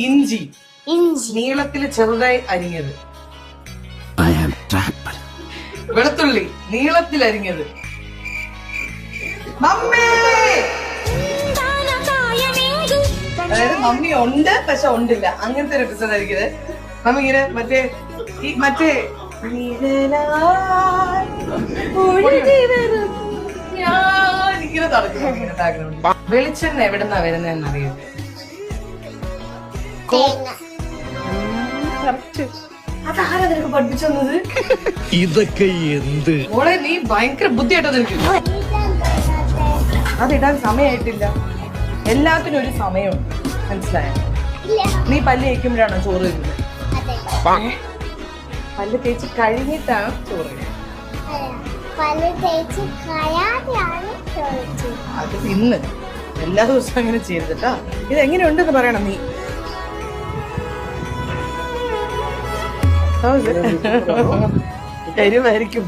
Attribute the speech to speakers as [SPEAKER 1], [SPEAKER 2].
[SPEAKER 1] ഇഞ്ചി നീളത്തിൽ ചെറുതായി അരിഞ്ഞത്. വെളുത്തുള്ളി നീളത്തിൽ അരിഞ്ഞത്. മമ്മി, അതായത് മമ്മി ഉണ്ട് പക്ഷെ ഉണ്ടില്ല, അങ്ങനത്തെ ഒരു എപ്പിസോഡ് ആയിരിക്കും. മമ്മി ഇങ്ങനെ മറ്റേ ഞാനിങ്ങനെ തുടങ്ങും. വെളിച്ചെണ്ണ എവിടെന്നാ വരുന്നതെന്ന് അറിയാം. അതാരാ നിനക്ക് പഠിപ്പിച്ചു തന്നത്?
[SPEAKER 2] ഇതൊക്കെ എന്ത്
[SPEAKER 1] മോളെ, നീ ഭയങ്കര ബുദ്ധിയായിട്ടോ നിനക്ക്. അതിടാൻ സമയമായിട്ടില്ല. എല്ലാത്തിനും ഒരു സമയമുണ്ട്, മനസ്സിലായോ? നീ പല്ല് തേക്കുമ്പോഴാണോ ചോറ് തരുന്നത്? പല്ല് തേച്ച് കഴിഞ്ഞിട്ടാണ് ചോറ് തരുന്നത്. അത് ഇന്ന് എല്ലാ ദിവസവും അങ്ങനെ ചെയ്തിട്ടാ. ഇത് എങ്ങനെയുണ്ടെന്ന് പറയണം നീ. എരിവായിരിക്കും.